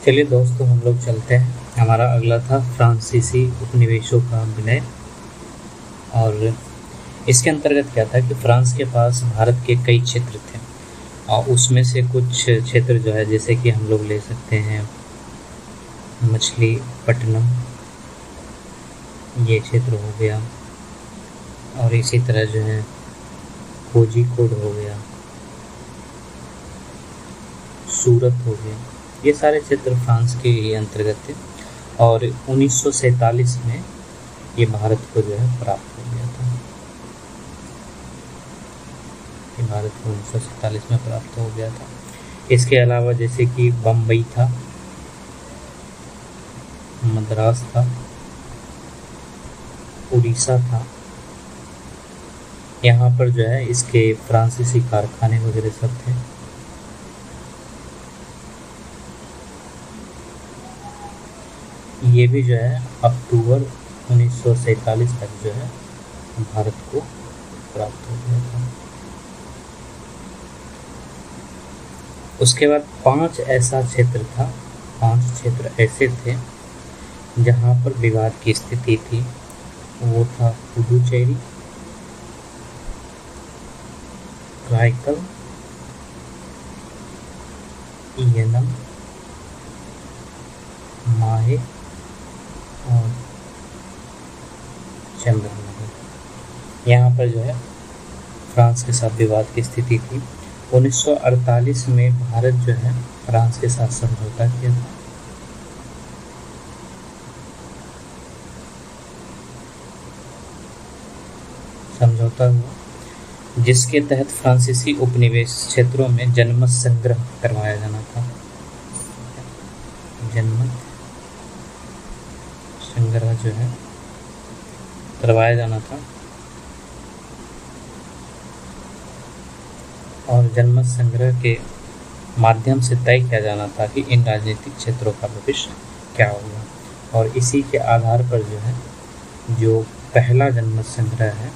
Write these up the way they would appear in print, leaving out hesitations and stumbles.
चलिए दोस्तों, हम लोग चलते हैं। हमारा अगला था फ्रांसीसी उपनिवेशों का विलय। और इसके अंतर्गत क्या था कि फ्रांस के पास भारत के कई क्षेत्र थे, और उसमें से कुछ क्षेत्र जो है, जैसे कि हम लोग ले सकते हैं मछलीपट्टनम, ये क्षेत्र हो गया, और इसी तरह जो है कोझिकोड हो गया, सूरत हो गया। ये सारे क्षेत्र फ्रांस के ही अंतर्गत थे, और 1947 में ये भारत को जो है प्राप्त हो गया था। ये भारत को 1947 में प्राप्त हो गया था। इसके अलावा जैसे कि बम्बई था, मद्रास था, उड़ीसा था, यहाँ पर जो है इसके फ्रांसीसी कारखाने वगैरह सब थे। ये भी जो है अक्टूबर 1947 तक जो है भारत को प्राप्त हो गया था। उसके बाद 5 ऐसा क्षेत्र था, 5 क्षेत्र ऐसे थे जहाँ पर विवाद की स्थिति थी। वो था पुडुचेरी, रायकल, येनम, माहे और चंद्रनगर। यहाँ पर जो है फ्रांस के साथ विवाद की स्थिति थी। 1948 में भारत जो है फ्रांस के साथ समझौता किया था। समझौता हुआ जिसके तहत फ्रांसीसी उपनिवेश क्षेत्रों में जनमत संग्रह करवाया जाना था। जनमत संग्रह जो है करवाया जाना था, और जनमत संग्रह के माध्यम से तय किया जाना था कि इन राजनीतिक क्षेत्रों का भविष्य क्या होगा। और इसी के आधार पर जो है जो पहला जनमत संग्रह है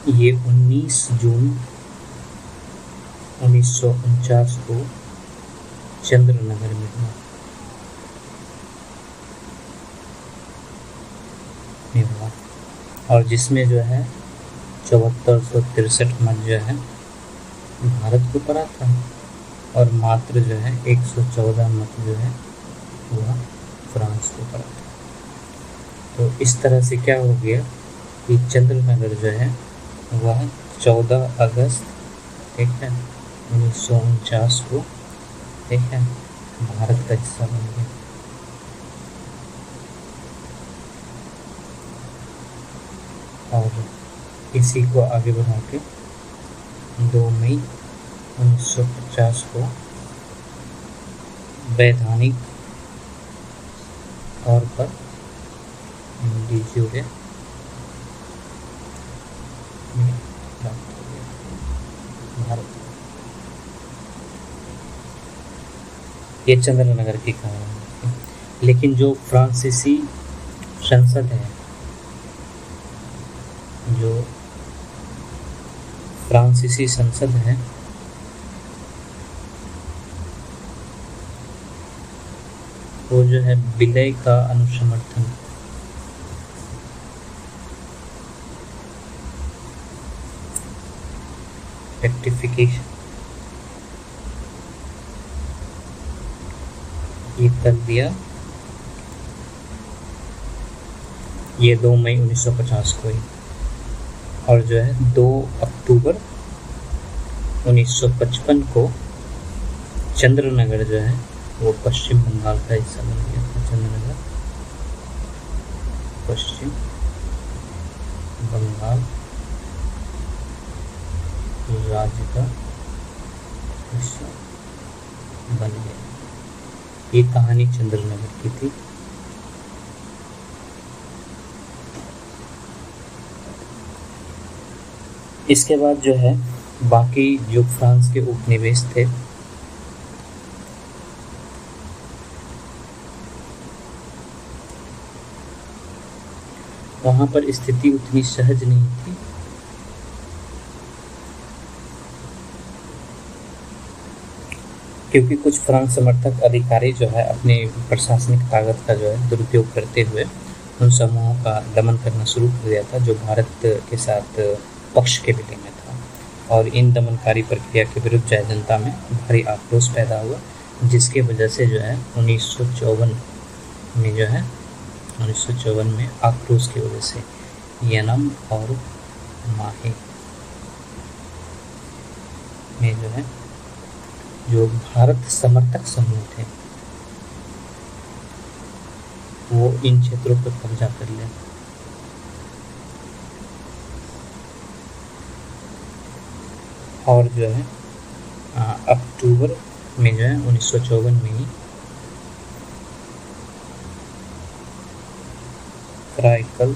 ये 19 जून 1949 को चंद्रनगर में हुआ। और जिसमें जो है 7463 मत जो है भारत को पड़ा था, और मात्र जो है 114 मत जो है वह फ्रांस को पड़ा था। तो इस तरह से क्या हो गया कि चंद्रनगर जो है वह 14 अगस्त, ठीक है, 1949 को, ठीक है, भारत का हिस्सा बन गया। और इसी को आगे बढ़ा के 2 मई 1950 को वैधानिक तौर पर डीजूरे प्राप्त हो गया भारत। ये चंद्रनगर की कहानी है। लेकिन जो फ्रांसीसी संसद है, जो फ्रांसीसी संसद है, वो जो है विलय का अनुसमर्थन, रेक्टिफिकेशन, ये कर दिया। ये 2 मई 1950 को ही। और जो है 2 अक्टूबर 1955 को चंद्रनगर जो है वो पश्चिम बंगाल का हिस्सा बन गया था। चंद्रनगर पश्चिम बंगाल राज्य का हिस्सा बन गया। ये कहानी चंद्रनगर की थी। इसके बाद जो है बाकी जो फ्रांस के उपनिवेश थे, वहाँ पर स्थिति उतनी सहज नहीं थी। क्योंकि कुछ फ्रांस समर्थक अधिकारी जो है अपनी प्रशासनिक ताकत का जो है दुरुपयोग करते हुए उन समूहों का दमन करना शुरू कर दिया था जो भारत के साथ पक्ष के विलय में था, और इन दमनकारी प्रक्रिया के विरुद्ध जनता में भारी आक्रोश पैदा हुआ, जिसके वजह से जो है 1954 में जो है 1954 में आक्रोश की वजह से यनम और माहे में जो है जो भारत समर्थक समूह थे वो इन क्षेत्रों पर कब्जा कर लिया। और जो है अक्टूबर में जो है 1954 में ही कराईकल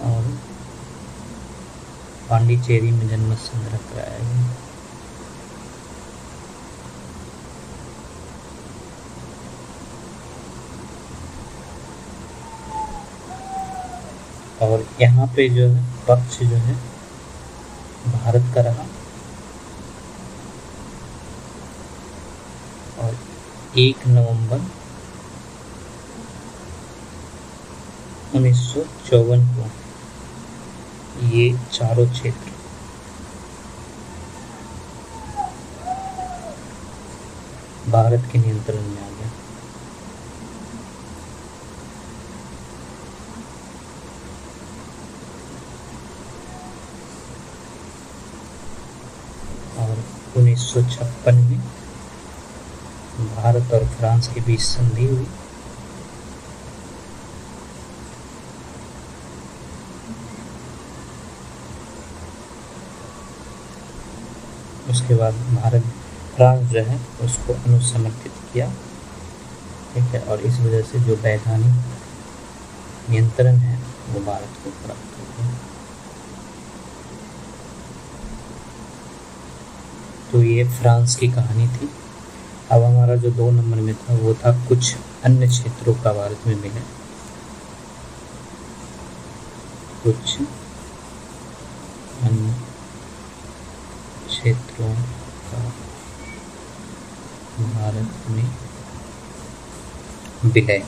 और पांडिचेरी में जनमत संग्रह कराया गया। और यहाँ पे जो है पक्ष जो है भारत का रहा, और 1 नवंबर 1954 को ये चारों क्षेत्र भारत के नियंत्रण में आ गया। और 1956 में भारत और फ्रांस के बीच संधि हुई। उसके बाद फ्रांस जो है उसको अनुसमर्थित किया, ठीक है, और इस वजह से जो वैधानिक नियंत्रण है वो भारत को प्राप्त हो गया। तो ये फ्रांस की कहानी थी। अब हमारा जो 2 नंबर में था वो था कुछ अन्य क्षेत्रों का भारत में मिले, कुछ अन्य क्षेत्रों का भारत में विलय।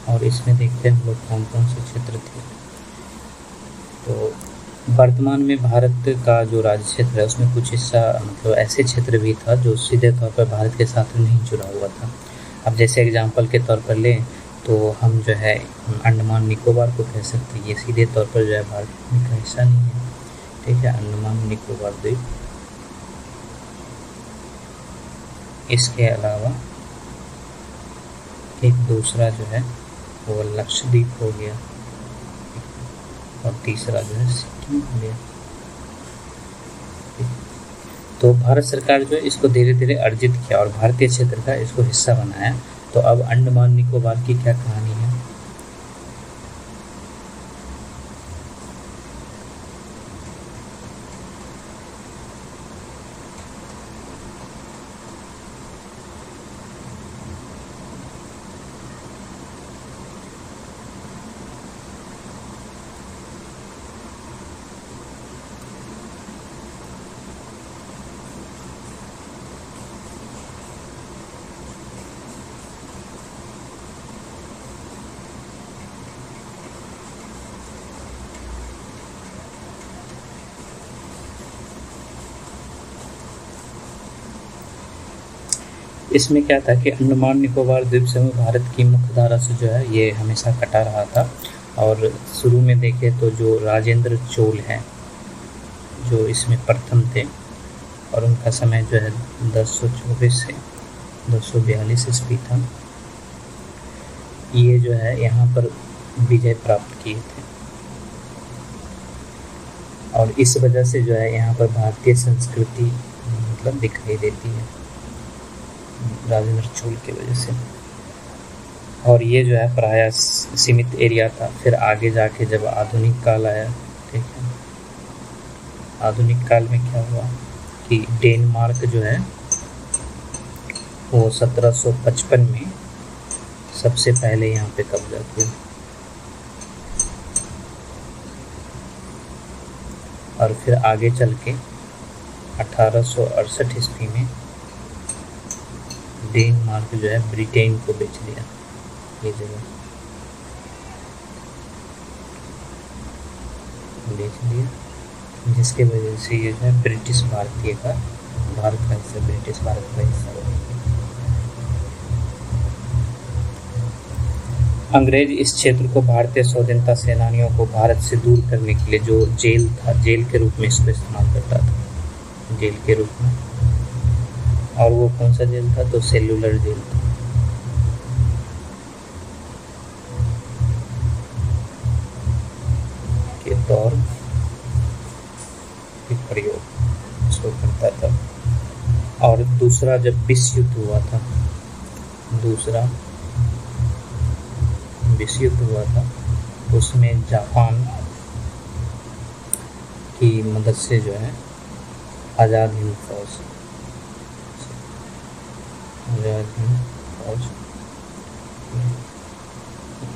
और इसमें देखते हैं हम लोग कौन कौन से क्षेत्र थे। तो वर्तमान में भारत का जो राज्य क्षेत्र है उसमें कुछ हिस्सा मतलब ऐसे क्षेत्र भी था जो सीधे तौर पर भारत के साथ नहीं जुड़ा हुआ था। अब जैसे एग्जांपल के तौर पर लें तो हम जो है अंडमान निकोबार को कह सकते हैं, ये सीधे तौर पर जो है भारत का हिस्सा नहीं है, ठीक है, अंडमान निकोबार द्वीप। इसके अलावा एक दूसरा जो है वो लक्षद्वीप हो गया, और तीसरा जो है सिक्किम हो गया। तो भारत सरकार जो है इसको धीरे धीरे अर्जित किया और भारतीय क्षेत्र का इसको हिस्सा बनाया। तो अब अंडमान निकोबार की क्या कहानी है? इसमें क्या था कि अंडमान निकोबार द्वीप समूह भारत की मुख्य धारा से जो है ये हमेशा कटा रहा था। और शुरू में देखें तो जो राजेंद्र चोल हैं जो इसमें प्रथम थे, और उनका समय जो है 1024 से 242 ईस्वी था। ये जो है यहाँ पर विजय प्राप्त किए थे, और इस वजह से जो है यहाँ पर भारतीय संस्कृति मतलब दिखाई देती है राजेंद्र चोल की वजह से। और ये जो है प्रायः सीमित एरिया था। फिर आगे जाके जब आधुनिक काल आया, ठीक है, आधुनिक काल में क्या हुआ कि डेनमार्क जो है वो 1755 में सबसे पहले यहाँ पे कब्जा किया, और फिर आगे चल के 1868 ईस्वी में डेनमार्क जो है ब्रिटेन को बेच दिया ये जगह, बेच दिया, जिसके वजह से ये जो है ब्रिटिश भारतीय का, भारत का हिस्सा, ब्रिटिश भारत का हिस्सा हो गया। अंग्रेज इस क्षेत्र को भारतीय स्वाधीनता सेनानियों को भारत से दूर करने के लिए जो जेल था, जेल के रूप में इसको इस्तेमाल करता था, जेल के रूप में। और वो कौन सा जेल था? तो सेलुलर जेल था। के तौर के प्रयोग इसको करता था। और दूसरा जब विश्व युद्ध हुआ था, दूसरा विश्व युद्ध हुआ था, उसमें जापान की मदद से जो है आज़ाद हिंद फौज, आज़ाद हिंद फौज,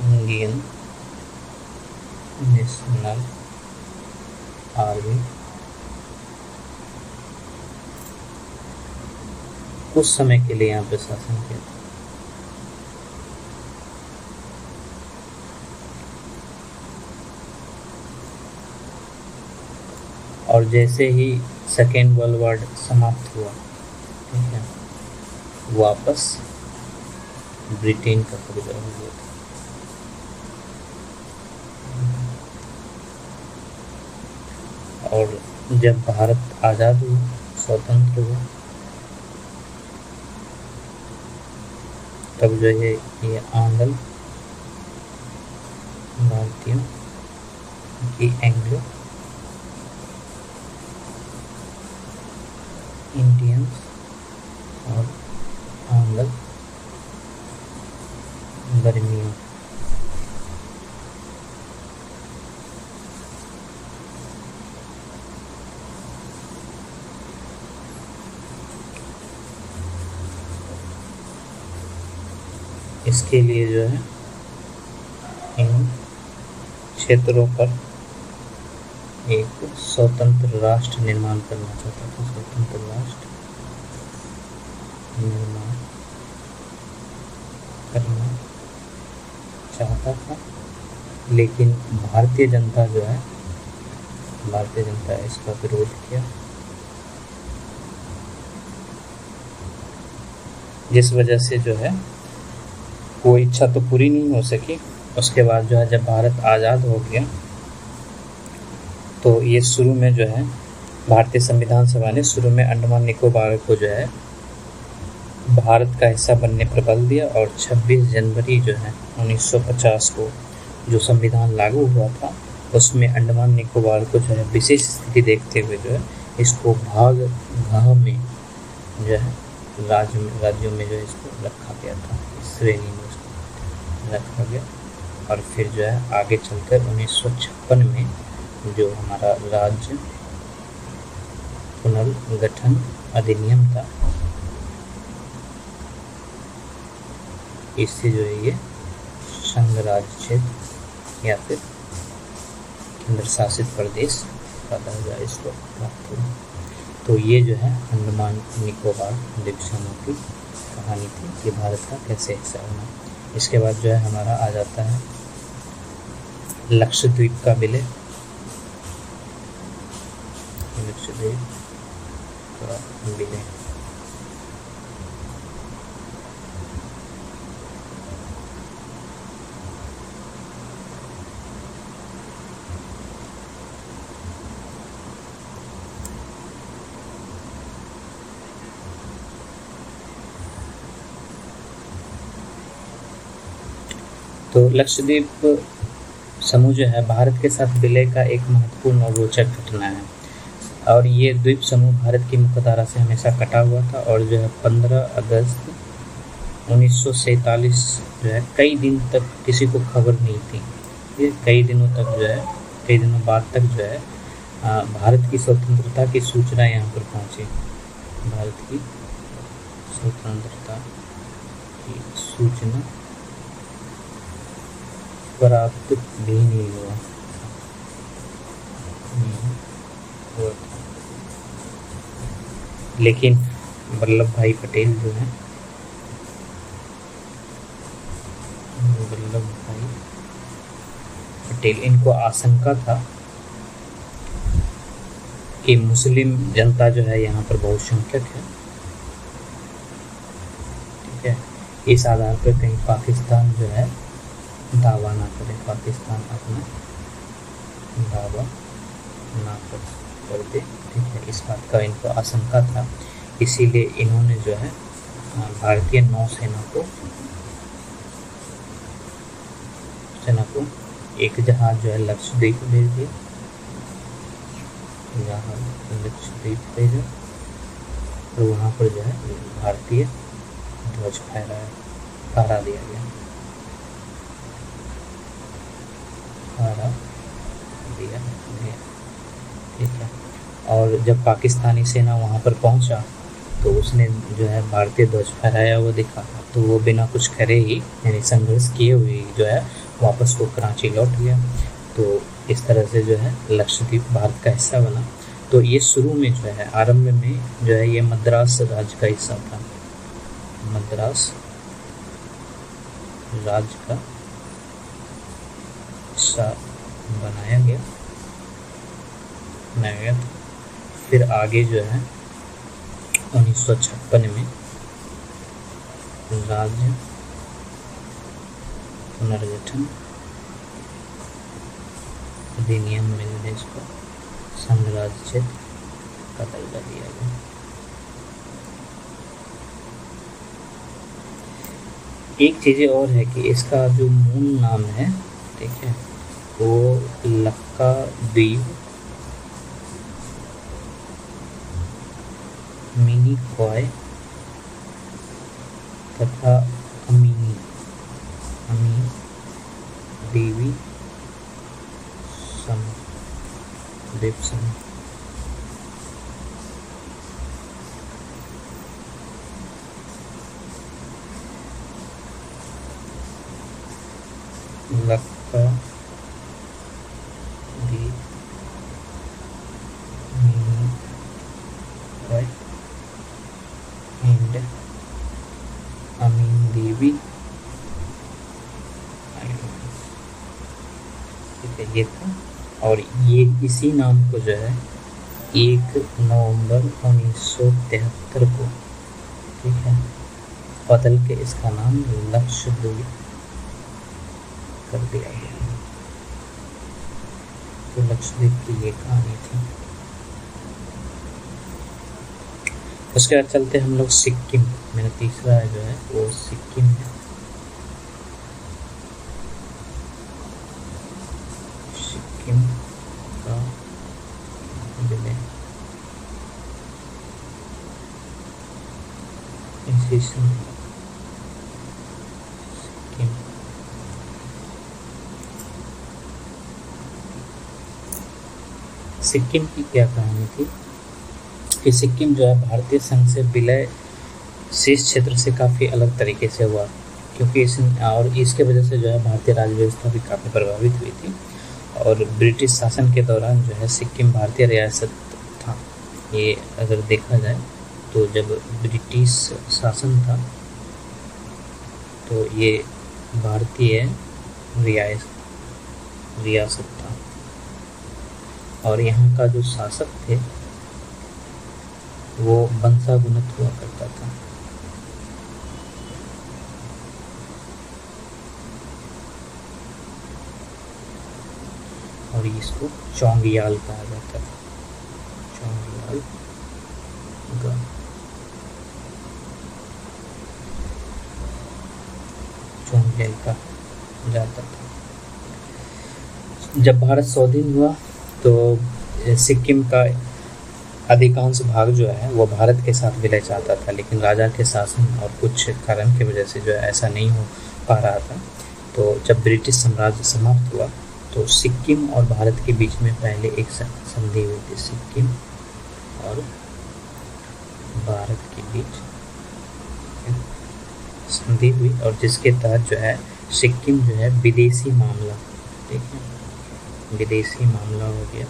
इंडियन नेशनल आर्मी कुछ समय के लिए यहाँ पे शासन किया था। और जैसे ही सेकेंड वर्ल्ड वॉर समाप्त हुआ, ठीक है, वापस ब्रिटेन का कब्जा हो गया था। और जब भारत आज़ाद हुआ, स्वतंत्र हुआ, तब जो है ये आंग्ल भारतीयों की, एंग्लो इंडियंस और आंग्ल बर्मियों इसके लिए जो है इन क्षेत्रों पर एक स्वतंत्र राष्ट्र निर्माण करना चाहता था, स्वतंत्र राष्ट्र निर्माण करना चाहता था। लेकिन भारतीय जनता जो है, भारतीय जनता इसका विरोध किया, जिस वजह से जो है वो इच्छा तो पूरी नहीं हो सकी। उसके बाद जो है जब भारत आज़ाद हो गया, तो ये शुरू में जो है भारतीय संविधान सभा ने शुरू में अंडमान निकोबार को जो है भारत का हिस्सा बनने पर बल दिया, और 26 जनवरी जो है 1950 को जो संविधान लागू हुआ था, उसमें अंडमान निकोबार को जो है विशेष स्थिति देखते हुए जो है इसको भाग घ में जो है राज्यों में जो है इसको रखा गया था, इस श्रेणी में इसको रखा गया। और फिर जो है आगे चलकर 1956 में जो हमारा राज्य पुनर्गठन अधिनियम था, इससे जो है ये संघ राज्य क्षेत्र या फिर केंद्र शासित प्रदेश का दर्जा इसको प्राप्त हुआ। तो ये जो है अंडमान निकोबार द्वीप समूह की कहानी थी कि भारत का कैसे हिस्सा होना। इसके बाद जो है हमारा आ जाता है लक्षद्वीप का विलय, लक्षद्वीप का विलय। तो लक्षद्वीप समूह जो है भारत के साथ विलय का एक महत्वपूर्ण और रोचक घटना है। और ये द्वीप समूह भारत की मुख्यधारा से हमेशा कटा हुआ था, और जो है 15 अगस्त 1947 जो है कई दिन तक किसी को खबर नहीं थी। ये कई दिनों तक जो है, कई दिनों बाद तक जो है भारत की स्वतंत्रता की सूचना यहाँ पर पहुँची, भारत की स्वतंत्रता की सूचना प्राप्त भी नहीं हुआ था। लेकिन वल्लभ भाई पटेल जो है, वल्लभ भाई पटेल, इनको आशंका था कि मुस्लिम जनता जो है यहाँ पर बहुसंख्यक है, ठीक है। इस आधार पर कहीं पाकिस्तान जो है दावा ना करे, पाकिस्तान अपना दावा ना कर दे, ठीक है। इस बात का इनको आशंका था, इसीलिए इन्होंने जो है भारतीय नौसेना को एक जहाज जो है लक्षद्वीप भेज दिया, लक्षद्वीप भेजा और वहाँ पर जो है भारतीय ध्वज फहरा दिया गया, ठीक है। और जब पाकिस्तानी सेना वहाँ पर पहुँचा तो उसने जो है भारतीय ध्वज फहराया हुआ दिखा, तो वो बिना कुछ करे ही, यानी संघर्ष किए हुए जो है वापस वो कराची लौट गया। तो इस तरह से जो है लक्षद्वीप भारत का हिस्सा बना। तो ये शुरू में जो है, आरंभ में जो है ये मद्रास राज्य का हिस्सा था, मद्रास राज्य का हिस्सा बनाया गया था। फिर आगे जो है 1956 में राज्य पुनर्गठन अधिनियम में इसको संघ राज्य क्षेत्र का दर्जा दिया गया। एक चीज़ और है कि इसका जो मूल नाम है, ठीक है, वो लक्काद्वीप मिनिकॉय तथा अमीनी देवी द्वीप समूह। लक्काद्वीप मिनिकॉय एंड अमीन देवी, ये था। और ये इसी नाम को जो है 1 नवंबर 1973 को, ठीक है, बदल के इसका नाम लक्षद्वीप कर दिया गया। तो लक्षद्वीप की ये कहानी थी। उसके बाद चलते हम लोग सिक्किम। मेरा तीसरा जो है वो सिक्किम है। सिक्किम का विलय सिक्किम की क्या कहानी थी कि सिक्किम जो है भारतीय संघ से विलय शेष क्षेत्र से काफ़ी अलग तरीके से हुआ, क्योंकि इसके वजह से जो है भारतीय राज्य व्यवस्था भी काफ़ी प्रभावित हुई थी। और ब्रिटिश शासन के दौरान जो है सिक्किम भारतीय रियासत था। ये अगर देखा जाए तो जब ब्रिटिश शासन था तो ये भारतीय रियासत था, और यहाँ का जो शासक थे वो वंशागुणित हुआ करता था। और इसको चोंगियाल कहा जाता है, चोंगियाल का जाता था। जब भारत स्वाधीन हुआ तो सिक्किम का अधिकांश भाग जो है वो भारत के साथ विलय चाहता था, लेकिन राजा के शासन और कुछ कारण की वजह से जो है ऐसा नहीं हो पा रहा था। तो जब ब्रिटिश साम्राज्य समाप्त हुआ तो सिक्किम और भारत के बीच में पहले एक संधि हुई थी, सिक्किम और भारत के बीच संधि हुई और जिसके तहत जो है सिक्किम जो है विदेशी मामला, ठीक है, विदेशी मामला हो गया,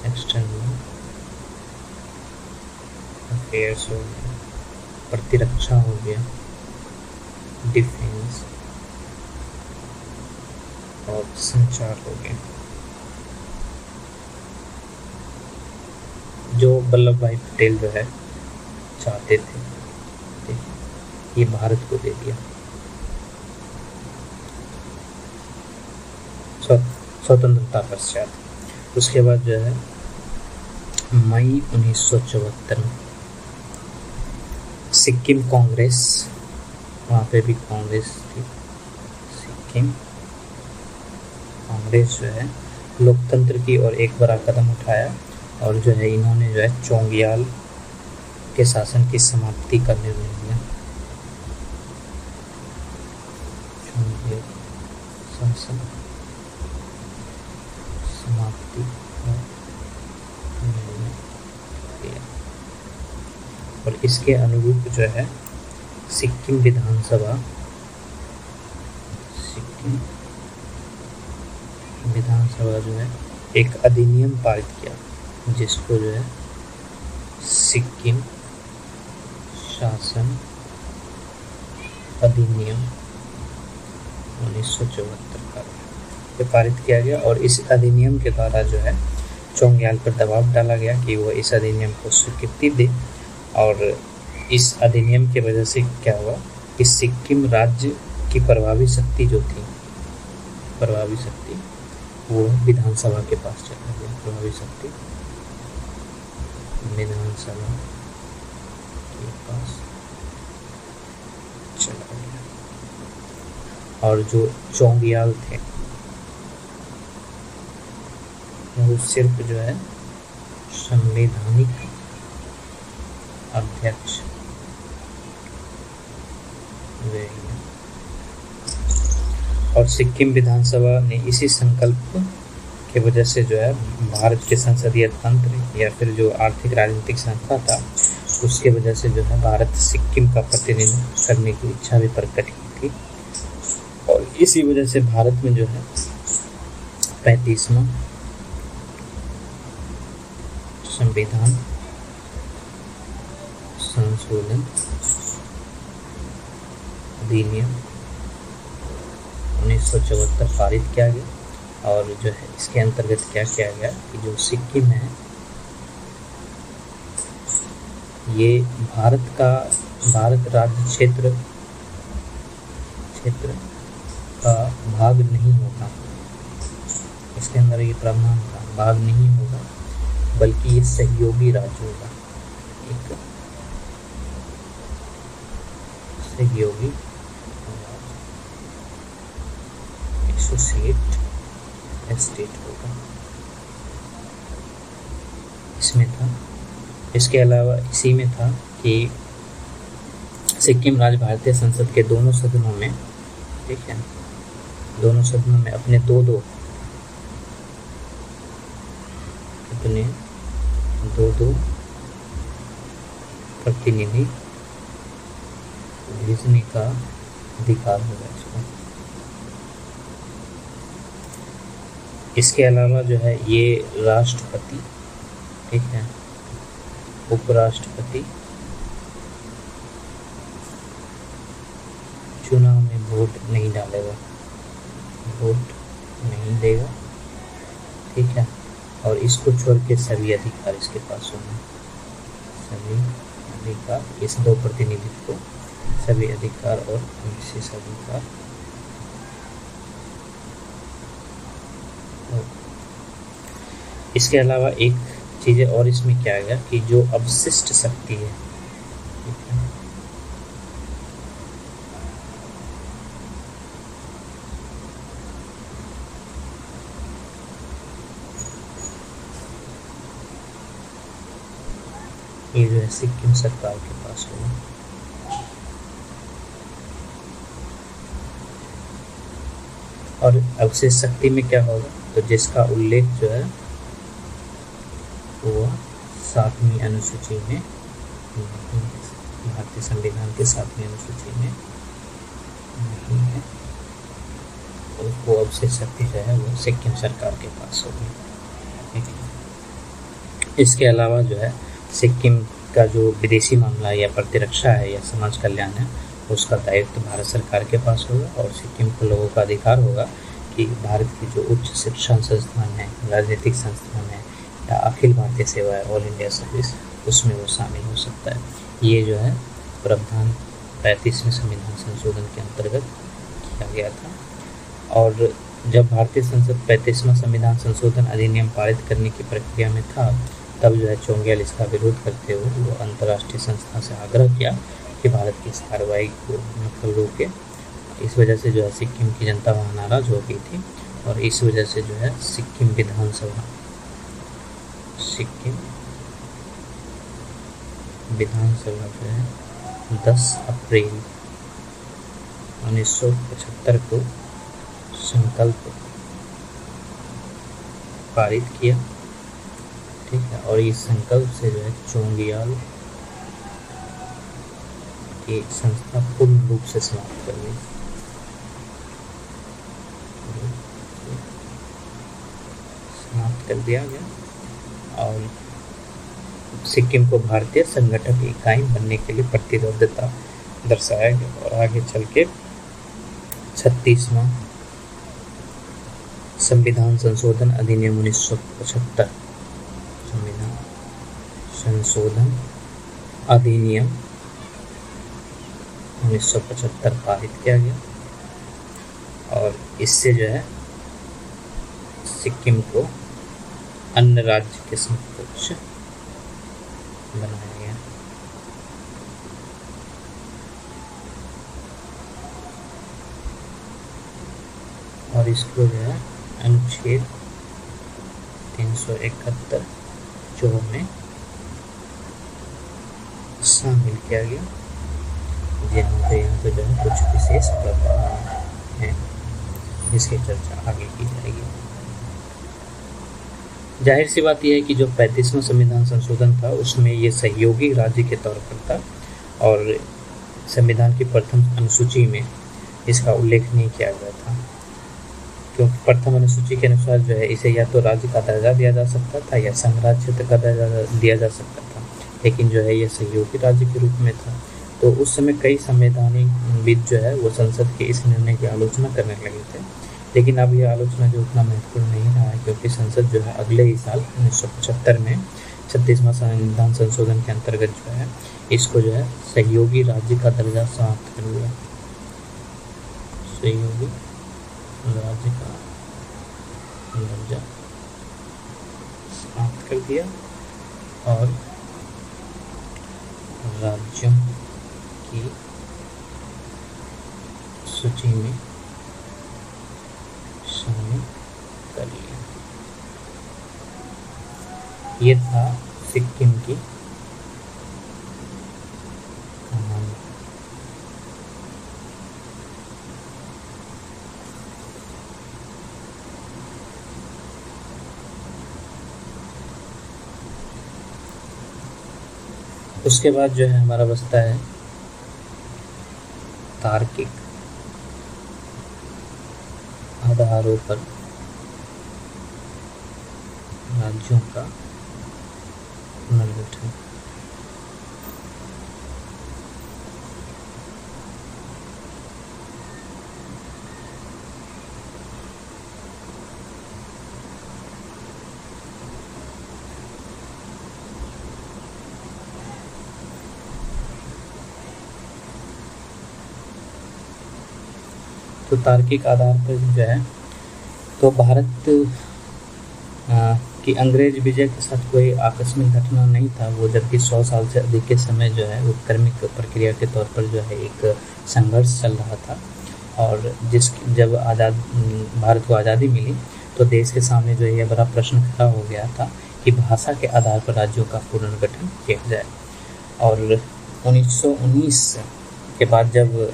एक्सटर्नल अफेयर्स हो गया, प्रतिरक्षा हो गया, डिफेंस, और संचार हो गया। जो वल्लभ भाई पटेल जो है चाहते थे, ठीक, ये भारत को दे दिया। स्वतंत्रता पश्चात उसके बाद जो है मई 1974 में सिक्किम कांग्रेस, वहाँ पे भी कांग्रेस थी, सिक्किम कांग्रेस जो है लोकतंत्र की ओर एक बड़ा कदम उठाया और जो है इन्होंने जो है चोंगियाल के शासन की समाप्ति का निर्णय लिया। चोंगियाल शासन समाप्ति का निर्णय लिया और इसके अनुरूप जो है सिक्किम विधानसभा जो है एक अधिनियम पारित किया जिसको जो है सिक्किम शासन अधिनियम 1974 का पारित किया गया और इस अधिनियम के द्वारा जो है चोंगियाल पर दबाव डाला गया कि वह इस अधिनियम को स्वीकृति दे। और इस अधिनियम की वजह से क्या हुआ कि सिक्किम राज्य की प्रभावी शक्ति जो थी, प्रभावी शक्ति वो विधानसभा के पास चला गया, प्रभावी शक्ति विधानसभा के पास चला गया और जो चोंगियाल थे वो सिर्फ जो है संवैधानिक अध्यक्ष और सिक्किम विधानसभा ने इसी संकल्प के वजह से जो है भारत के संसदीय तंत्र या फिर जो आर्थिक राजनीतिक संस्था था उसके वजह से जो है भारत सिक्किम का प्रतिनिधित्व करने की इच्छा भी प्रकट की थी और इसी वजह से भारत में जो है 35वां संविधान संशोधन अधिनियम 1974 पारित किया गया और जो है इसके अंतर्गत क्या किया गया कि जो सिक्किम है ये भारत राज्य क्षेत्र का भाग नहीं होगा। इसके अंदर ये प्रावधान का भाग नहीं होगा बल्कि ये सहयोगी राज्य होगा, एक सहयोगी एसोसिएट स्टेट होगा। इसमें था, इसके अलावा इसी में था कि सिक्किम राज्य भारतीय संसद के दोनों सदनों में, ठीक है, दोनों सदनों में अपने दो प्रतिनिधि भेजने का अधिकार होगा इसको। इसके अलावा जो है ये राष्ट्रपति, ठीक है, उपराष्ट्रपति चुनाव में वोट नहीं डालेगा, वोट नहीं देगा, ठीक है, और इसको छोड़ के सभी अधिकार इसके पास होंगे, सभी अधिकार, इस दो प्रतिनिधित्व को सभी अधिकार और विशेष अधिकार इसके अलावा एक चीज़ और इसमें क्या गया कि जो अवशिष्ट शक्ति है, ठीक है, ये जो है सिक्किम सरकार के पास होगा। और अवशेष शक्ति में क्या होगा तो जिसका उल्लेख जो है वो 7वीं अनुसूची में भारतीय संविधान के 7वीं अनुसूची में नहीं है, वो अब से शक्ति जो है वो सिक्किम सरकार के पास होगी। ठीक है। इसके अलावा जो है सिक्किम का जो विदेशी मामला या प्रतिरक्षा है या समाज कल्याण है, उसका दायित्व भारत सरकार के पास होगा और सिक्किम के लोगों का अधिकार होगा कि भारत की जो उच्च शिक्षण संस्थान है, राजनीतिक संस्थान है या अखिल भारतीय सेवा है, ऑल इंडिया सर्विस, उसमें वो शामिल हो सकता है। ये जो है प्रावधान 35वें संविधान संशोधन के अंतर्गत किया गया था। और जब भारतीय संसद 35वां संविधान संशोधन अधिनियम पारित करने की प्रक्रिया में था, तब जो है चोंगियाल इसका विरोध करते हुए वो अंतर्राष्ट्रीय संस्था से आग्रह किया कि भारत की इस कार्रवाई को मतलब रोके। इस वजह से जो है सिक्किम की जनता वहाँ नाराज हो गई थी और इस वजह से जो है सिक्किम विधानसभा जो है 10 अप्रैल 1975 को संकल्प पारित किया। ठीक है। और इस संकल्प से जो है चोंगियाल की संस्था पूर्ण रूप से समाप्त कर गई। समाप्त कर दिया गया और सिक्किम को भारतीय संगठक इकाई बनने के लिए प्रतिबद्धता दर्शाया गया। और आगे चल के 36वां संविधान संशोधन अधिनियम 1975 संविधान संशोधन अधिनियम 1975 पारित किया गया और इससे जो है सिक्किम को अन्य राज्य के समकक्ष बनाया गया। और इसको जो है अनुच्छेद 371 में शामिल किया गया, यहाँ पे जो है कुछ विशेष प्रावधान हैं जिसकी चर्चा आगे की जाएगी। जाहिर सी बात यह है कि जो 35वां संविधान संशोधन था उसमें ये सहयोगी राज्य के तौर पर था और संविधान की प्रथम अनुसूची में इसका उल्लेख नहीं किया गया था, क्योंकि प्रथम अनुसूची के अनुसार जो है इसे या तो राज्य का दर्जा दिया जा सकता था या संघ राज्य क्षेत्र का दर्जा दिया जा सकता था, लेकिन जो है यह सहयोगी राज्य के रूप में था। तो उस समय कई संवैधानिकविद जो है वो संसद के इस निर्णय की आलोचना करने लगे थे, लेकिन अब यह आलोचना जो उतना महत्वपूर्ण नहीं रहा है, क्योंकि संसद जो है अगले ही साल 1975 में 36वां संविधान संशोधन के अंतर्गत जो है इसको जो है सहयोगी राज्य का दर्जा समाप्त कर दिया। सहयोगी राज्य का दर्जा समाप्त कर दिया और राज्यों की सूची में शामिल कर लिया। ये था सिक्किम की कहानी। उसके बाद जो है हमारा बचता है तार्किक आधारों पर राज्यों का पुनर्गठन। तो तार्किक आधार पर जो है तो भारत कि अंग्रेज विजय के साथ कोई आकस्मिक घटना नहीं था, वो जबकि 100 साल से अधिक के समय जो है वो क्रमिक प्रक्रिया के तौर पर जो है एक संघर्ष चल रहा था। और जब भारत को आज़ादी मिली तो देश के सामने जो यह बड़ा प्रश्न खड़ा हो गया था कि भाषा के आधार पर राज्यों का पुनर्गठन किया जाए। और 1919 के बाद जब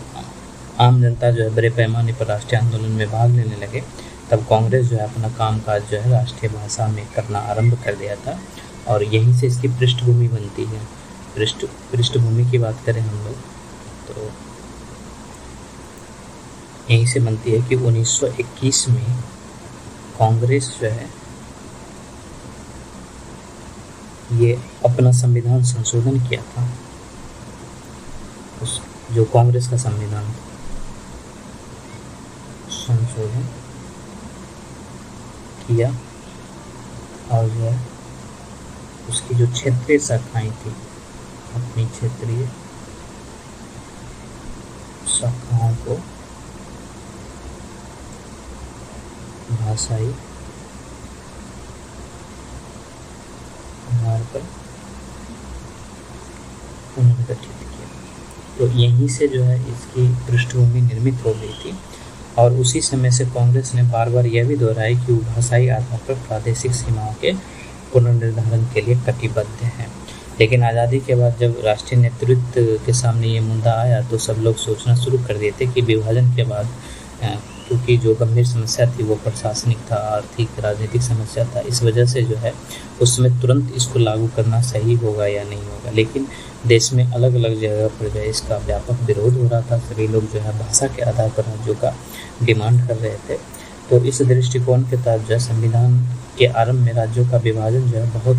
आम जनता जो है बड़े पैमाने पर राष्ट्रीय आंदोलन में भाग लेने लगे, तब कांग्रेस जो है अपना कामकाज जो है राष्ट्रीय भाषा में करना आरंभ कर दिया था और यहीं से इसकी पृष्ठभूमि बनती है। पृष्ठभूमि की बात करें हम लोग तो यहीं से बनती है कि 1921 में कांग्रेस जो है ये अपना संविधान संशोधन किया था। उस जो कांग्रेस का संविधान संशोधन किया और जो है उसकी जो क्षेत्रीय शाखाएं थी, अपनी क्षेत्रीय शाखाओं को भाषाई आधार पर पुनर्गठित किया। तो यहीं से जो है इसकी पृष्ठभूमि निर्मित हो गई थी और उसी समय से कांग्रेस ने बार बार यह भी दोहराई कि वो भाषाई आधार पर प्रादेशिक सीमाओं के पुनर्निर्धारण के लिए कटिबद्ध है। लेकिन आज़ादी के बाद जब राष्ट्रीय नेतृत्व के सामने ये मुद्दा आया तो सब लोग सोचना शुरू कर दिए थे कि विभाजन के बाद क्योंकि जो गंभीर समस्या थी वो प्रशासनिक था, आर्थिक राजनीतिक समस्या था, इस वजह से जो है उस समय तुरंत इसको लागू करना सही होगा या नहीं होगा। लेकिन देश में अलग अलग जगह पर जो है इसका व्यापक विरोध हो रहा था। सभी लोग जो है भाषा के आधार पर राज्यों का डिमांड कर रहे थे। तो इस दृष्टिकोण के तहत जो है संविधान के आरंभ में राज्यों का विभाजन जो है बहुत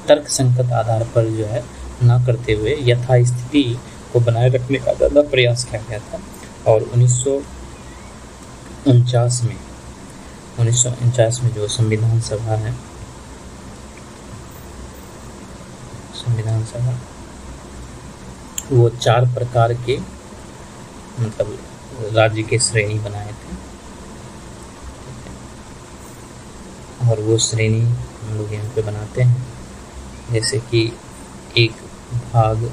तर्कसंगत आधार पर जो है न करते हुए यथास्थिति को बनाए रखने का ज़्यादा प्रयास किया गया था। और 1949 में जो संविधान सभा है, संविधान सभा वो 4 प्रकार के मतलब राज्य के श्रेणी बनाए थे और वो श्रेणी हम लोग यहाँ पे बनाते हैं। जैसे कि एक भाग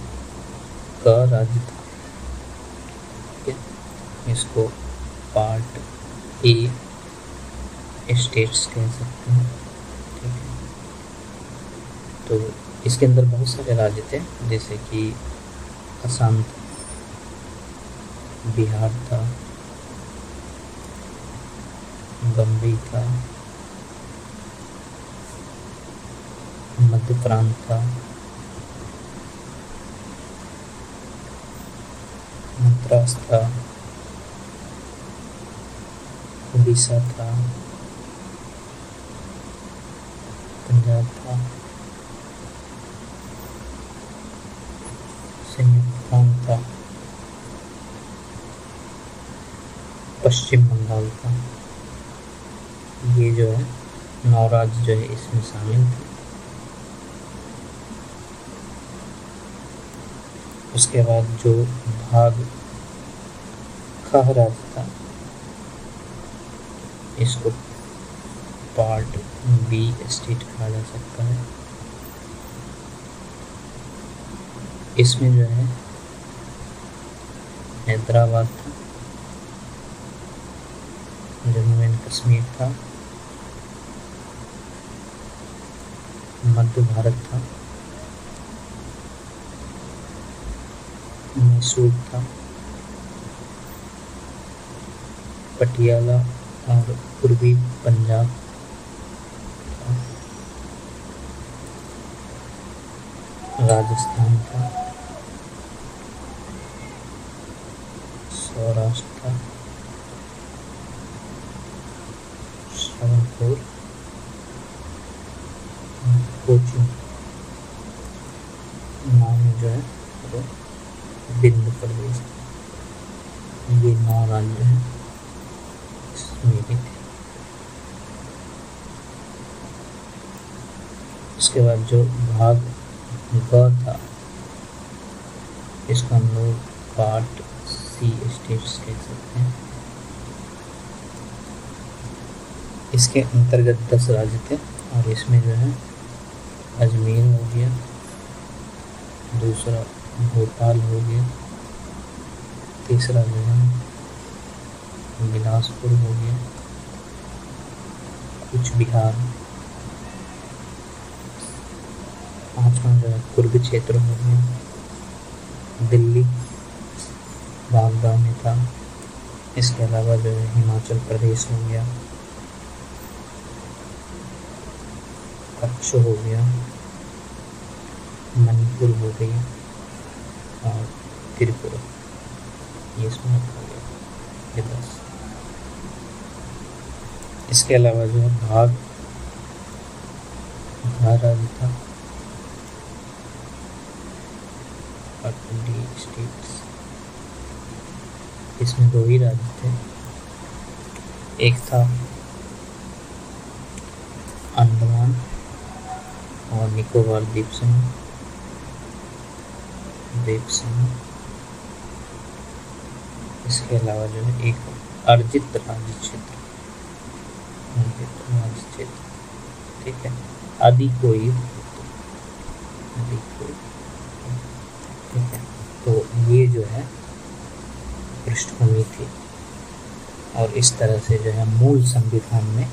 का राज्य था, इसको पार्ट ए स्टेट्स कह सकते हैं, ठीक है। तो इसके अंदर बहुत सारे राज्य थे, जैसे कि असम था, बिहार था, बम्बई था, मध्य प्रांत था, मद्रास था, उड़ीसा था, पंजाब था, संयुक्त प्रांत था, पश्चिम बंगाल था। ये जो है 9 राज्य जो है इसमें शामिल थे। उसके बाद जो भाग ख राज्य था, इसको पार्ट बी स्टेट कहा जा सकता है। इसमें जो है हैदराबाद था, जम्मू एंड कश्मीर था, मध्य भारत था, मैसूर था, पटियाला और पूर्वी पंजाब था, राजस्थान था, सौराष्ट्र था, श्रावणकोर, कोचीन नाम जो है वो बिंदु प्रदेश। ये 9 राज्य हैं इसमें भी थे। उसके बाद जो भाग ग था, इसको हम लोग पार्ट सी स्टेट्स कह सकते हैं। इसके अंतर्गत 10 राज्य थे और इसमें जो है अजमेर हो गया, दूसरा भोपाल हो गया, तीसरा जो है बिलासपुर हो गया, कूच बिहार, पांचवा जो है पूर्वी क्षेत्र हो गया, दिल्ली बागदा में था। इसके अलावा जो है हिमाचल प्रदेश हो गया, कच्छ हो गया, मणिपुर हो गई, और त्रिपुरा, ये इसमें रखा गया, ये 10। इसके अलावा जो है भाग राज्य था, स्टेट्स, इसमें 2 ही राज्य थे, एक था अंडमान और निकोबार द्वीप समूह, इसके अलावा जो है एक अर्जित राज्य क्षेत्र, ठीक है, आदि कोई, ठीक है। तो ये जो है पृष्ठभूमि थी, और इस तरह से जो है मूल संविधान में,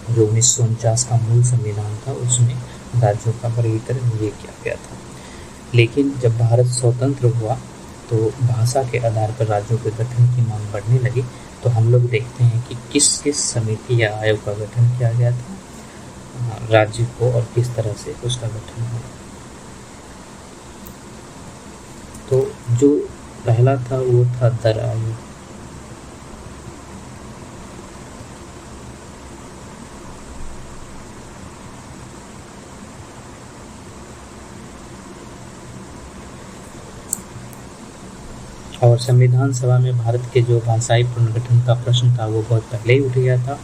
जो 1949 का मूल संविधान था, उसमें राज्यों का वर्गीकरण ये किया गया था। लेकिन जब भारत स्वतंत्र हुआ तो भाषा के आधार पर राज्यों के गठन की मांग बढ़ने लगी। तो हम लोग देखते हैं कि किस किस समिति या आयोग का गठन किया गया था राज्य को, और किस तरह से उसका गठन हुआ। तो जो पहला था वो था दर आयोग। और संविधान सभा में भारत के जो भाषाई पुनर्गठन का प्रश्न था वो बहुत पहले ही उठ गया था,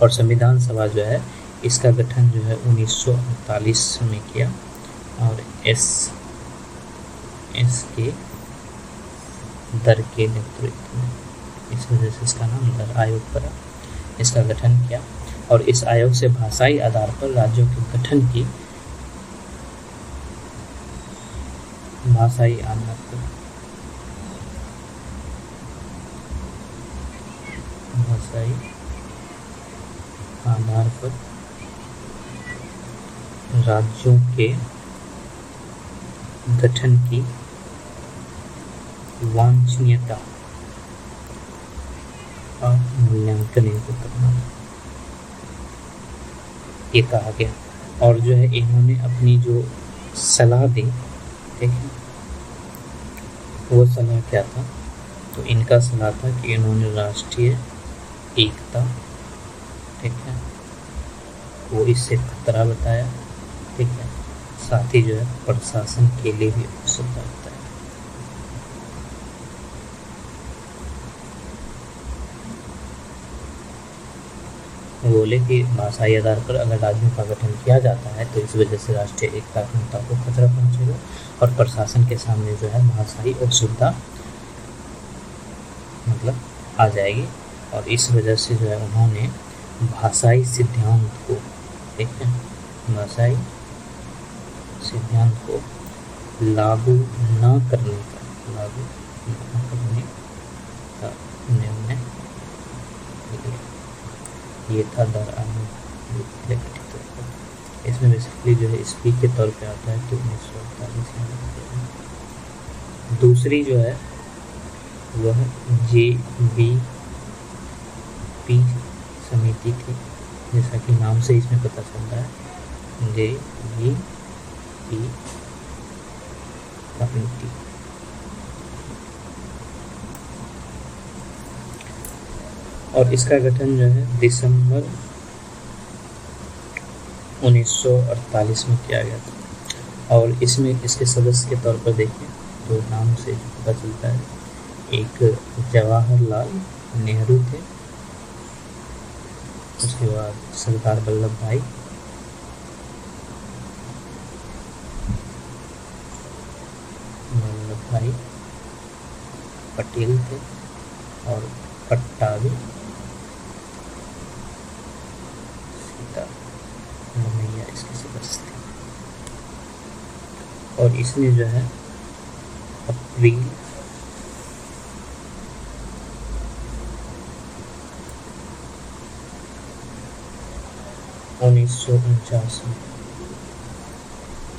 और संविधान सभा जो है इसका गठन जो है 1948 में किया, और एस के दर के नेतृत्व में, इस वजह से इसका नाम दर आयोग पड़ा, इसका गठन किया। और इस आयोग से भाषाई आधार पर राज्यों के गठन की भाषाई आधार पर राज्यों के गठन की वांछनीयता का मूल्यांकन इनको करना, ये कहा गया। और जो है इन्होंने अपनी जो सलाह दी, ठीक है, वो सलाह क्या था? तो इनका सलाह था कि इन्होंने राष्ट्रीय एकता, ठीक है, वो इससे खतरा बताया, ठीक है, साथ ही जो है प्रशासन के लिए भी अवसर बताया। बोले कि भाषाई आधार पर अगर राज्यों का गठन किया जाता है तो इस वजह से राष्ट्रीय एकता अखंडता को खतरा पहुंचेगा, और प्रशासन के सामने जो है भाषाई असुविधा मतलब आ जाएगी। और इस वजह से जो है उन्होंने भाषाई सिद्धांत को, ठीक है, भाषाई सिद्धांत को लागू न करने का निर्णय लिया। ये था दर आयोग। इसमें बेसिकली जो है स्पीक के तौर पे आता है तो 1948 में। दूसरी जो है वह JVP समिति थी, जैसा कि नाम से इसमें पता चलता है, JVP कमेटी। और इसका गठन जो है दिसंबर 1948 में किया गया था। और इसमें इसके सदस्य के तौर पर देखें तो नाम से पता चलता है, एक जवाहरलाल नेहरू थे, उसके बाद सरदार वल्लभ भाई पटेल थे, और पट्टाभी सीतारमैया इसके सदस्य थे। और इसने जो है अप्रैल 1949 में,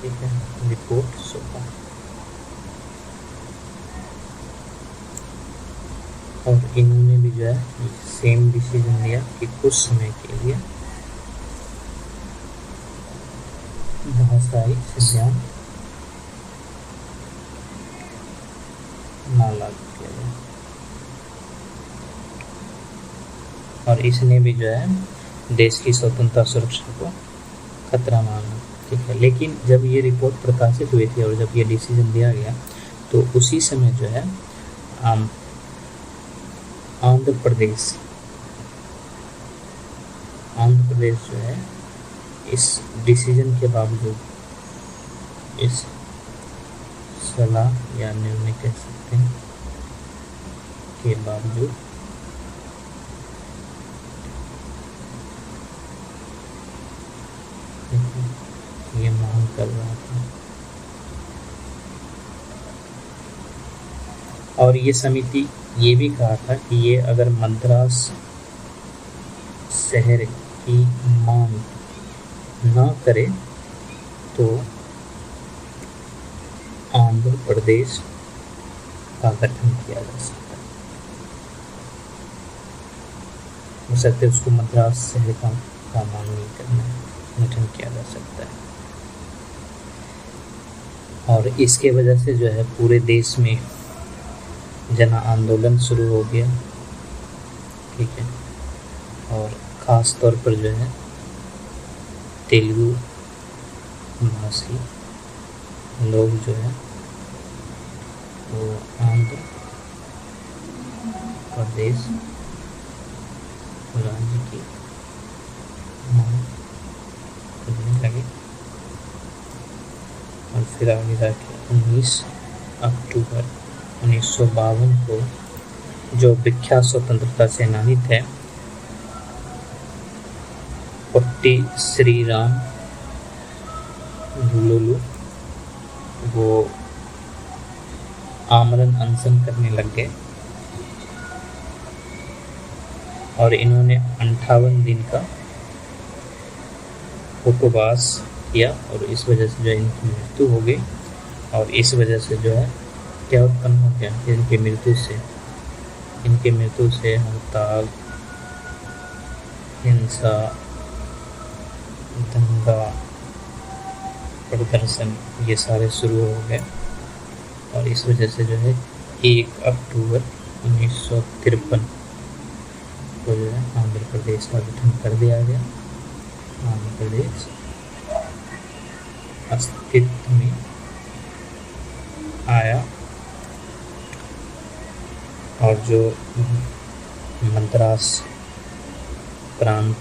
ठीक है, रिपोर्ट सौंपा। और इन्होंने भी जो है सेम डिसीजन लिया कि कुछ समय के लिए भाषाई सिद्धांत खतरनाक लागू किया गया, और इसने भी जो है देश की स्वतंत्रता सुरक्षा को खतरा माना। ठीक है, लेकिन जब ये रिपोर्ट प्रकाशित हुई थी और जब ये डिसीजन दिया गया तो उसी समय जो है आंध्र प्रदेश जो है इस डिसीजन के बावजूद, इस सलाह या निर्णय कह सकते हैं के बावजूद ये मांग कर रहा था, और ये समिति ये भी कहा था कि ये अगर मद्रास शहर की मांग न करे तो आंध्र प्रदेश का गठन किया जा सकता है। हो सकता है उसको मद्रास शहर का मांग नहीं करना है, गठन किया जा सकता है। और इसके वजह से जो है पूरे देश में जन आंदोलन शुरू हो गया। ठीक है, और ख़ास तौर पर जो है तेलुगु भाषी लोग जो है वो आंध्र प्रदेश राज्य की मांग करने लगे, और फिर आगे जाके 19 अक्टूबर 1952 को जो विख्यात स्वतंत्रता सेनानी थे पोट्टी श्रीराम लुलु, वो आमरण अनशन करने लग गए और इन्होंने 58 दिन का उपवास किया, और इस वजह से जो इनकी मृत्यु हो गई। और इस वजह से जो है क्या उत्पन्न हो गया, इनकी मृत्यु से हड़ताल, हिंसा, दंगा, प्रदर्शन ये सारे शुरू हो गए, और इस वजह से जो है 1 अक्टूबर 1953 को जो है आंध्र प्रदेश का गठन कर दिया गया। आंध्र प्रदेश अस्तित्व में आया, और जो मद्रास प्रांत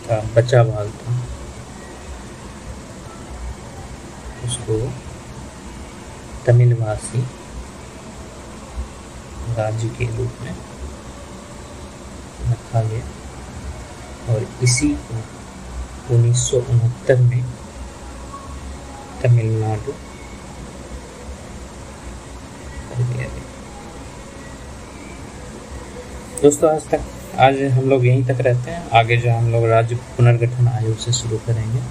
का बचा भाग था उसको तमिल भाषी राज्य के रूप में रखा गया, और इसी को 1969 में तमिलनाडु कर दिया गया। दोस्तों आज हम लोग यहीं तक रहते हैं, आगे जो हम लोग राज्य पुनर्गठन आयोग से शुरू करेंगे।